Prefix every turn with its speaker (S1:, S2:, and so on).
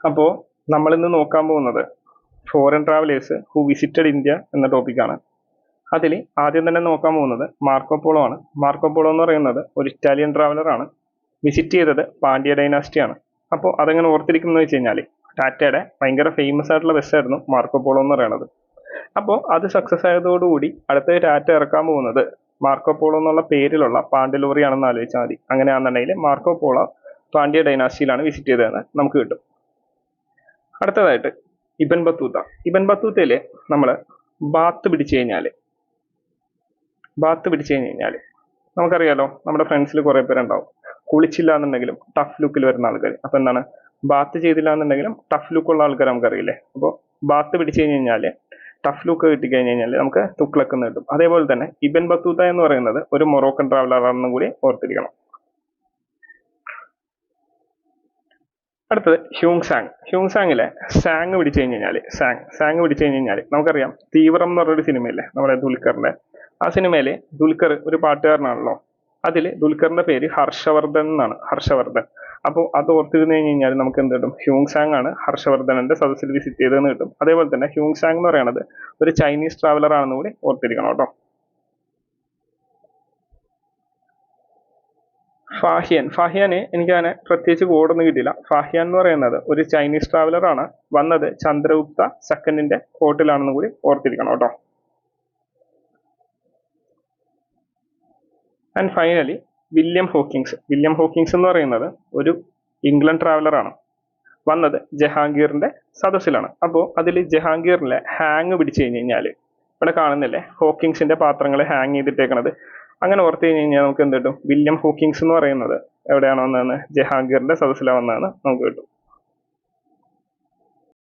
S1: അപ്പോൾ നമ്മളിന്ന് നോക്കാൻ പോകുന്നത് foreign travellers who visited India എന്ന ടോപ്പിക്കാണ്. അതിൽ ആദ്യം തന്നെ നോക്കാൻ പോകുന്നത് മാർക്കോപോളോ ആണ്. മാർക്കോപോളോ എന്ന് പറയുന്നത് ഒരു ഇറ്റാലിയൻ ട്രാവലറാണ്. വിസിറ്റ് ചെയ്തത് പാണ്ഡ്യ ഡൈനാസ്റ്റിയാണ്. അപ്പോൾ അതെങ്ങനെ ഓർത്തിരിക്കുന്നത് വെച്ച് കഴിഞ്ഞാൽ ടാറ്റയുടെ ഭയങ്കര ഫേമസ് ആയിട്ടുള്ള ബസ്സായിരുന്നു മാർക്കോപോളോ എന്ന് പറയുന്നത്. അപ്പോൾ അത് സക്സസ് ആയതോടുകൂടി അടുത്ത ടാറ്റ ഇറക്കാൻ പോകുന്നത് മാർക്കോപോളോ എന്നുള്ള പേരിലുള്ള പാണ്ഡ്യലോറിയാണെന്ന് ആലോചിച്ചാൽ മതി. അങ്ങനെയാണെന്നുണ്ടെങ്കിൽ മാർക്കോപോളോ പാണ്ഡ്യ ഡൈനാസ്റ്റിയിലാണ് വിസിറ്റ് ചെയ്തതെന്ന് നമുക്ക് കിട്ടും. അടുത്തതായിട്ട് ഇബൻ ബത്തൂത്ത. ഇബൻ ബത്തൂത്തയിൽ നമ്മൾ ബാത്ത് പിടിച്ചു കഴിഞ്ഞാൽ നമുക്കറിയാലോ, നമ്മുടെ ഫ്രണ്ട്സിൽ കുറേ പേരുണ്ടാവും കുളിച്ചില്ല എന്നുണ്ടെങ്കിലും ടഫ് ലുക്കിൽ വരുന്ന ആൾക്കാർ. അപ്പോൾ എന്താണ്, ബാത്ത് ചെയ്തില്ല എന്നുണ്ടെങ്കിലും ടഫ് ലുക്കുള്ള ആൾക്കാർ നമുക്കറിയില്ലേ. അപ്പോൾ ബാത്ത് പിടിച്ചു കഴിഞ്ഞാൽ ടഫ് ലുക്ക് കിട്ടിക്കഴിഞ്ഞ് കഴിഞ്ഞാൽ നമുക്ക് തുക്ലക്ക് എന്ന് കിട്ടും. അതേപോലെ തന്നെ ഇബൻ ബത്തൂത്ത എന്ന് പറയുന്നത് ഒരു മൊറോക്കൻ ട്രാവലറാണെന്നും കൂടി ഓർത്തിരിക്കണം. അടുത്തത് ഹ്യൂങ്സാങ്. ഹ്യൂങ്സാങ്ങിലെ സാങ് പിടിച്ചു കഴിഞ്ഞാൽ നമുക്കറിയാം തീവ്രം എന്ന് പറഞ്ഞൊരു സിനിമയില്ലേ നമ്മുടെ ദുൽഖറിന്റെ. ആ സിനിമയിൽ ദുൽഖർ ഒരു പാട്ടുകാരനാണല്ലോ. അതിൽ ദുൽഖറിന്റെ പേര് ഹർഷവർദ്ധൻ എന്നാണ്. ഹർഷവർദ്ധൻ. അപ്പോൾ അത് ഓർത്തിരുന്ന് കഴിഞ്ഞാൽ നമുക്ക് എന്ത് കിട്ടും, ഹ്യൂങ്സാങ് ആണ് ഹർഷവർദ്ധനന്റെ സദസ്സിൽ വിസിറ്റ് ചെയ്തതെന്ന് കിട്ടും. അതേപോലെ തന്നെ ഹ്യൂങ്സാങ് എന്ന് പറയുന്നത് ഒരു ചൈനീസ് ട്രാവലർ ആണെന്ന് കൂടി ഓർത്തിരിക്കണം കേട്ടോ. ഫാഹിയാന് എനിക്ക് അങ്ങനെ പ്രത്യേകിച്ച് കോഡൊന്നും കിട്ടിയില്ല. ഫാഹിയാൻ എന്ന് പറയുന്നത് ഒരു ചൈനീസ് ട്രാവലർ ആണ്. വന്നത് ചന്ദ്രഗുപ്ത സെക്കൻഡിന്റെ കോർട്ടിലാണെന്ന് കൂടി ഓർത്തിരിക്കണം കേട്ടോ. ആൻഡ് ഫൈനലി വില്യം ഹോക്കിങ്സ് എന്ന് പറയുന്നത് ഒരു ഇംഗ്ലണ്ട് ട്രാവലർ ആണ്. വന്നത് ജഹാംഗീറിന്റെ സദസ്സിലാണ്. അപ്പോൾ അതിൽ ജഹാംഗീറിലെ ഹാങ് പിടിച്ചു കഴിഞ്ഞാൽ ഇവിടെ കാണുന്നില്ലേ ഹോക്കിങ്സിന്റെ പാത്രങ്ങളെ ഹാങ് ചെയ്തിട്ടേക്കണത്. അങ്ങനെ ഓർത്ത് കഴിഞ്ഞ് കഴിഞ്ഞാൽ നമുക്ക് എന്ത് കിട്ടും, വില്യം ഹോക്കിങ്സ് എന്ന് പറയുന്നത് എവിടെയാണ് വന്നതെന്ന്, ജഹാംഗീറിന്റെ സദസ്സിലാണ് വന്നതെന്ന് നമുക്ക് കിട്ടും.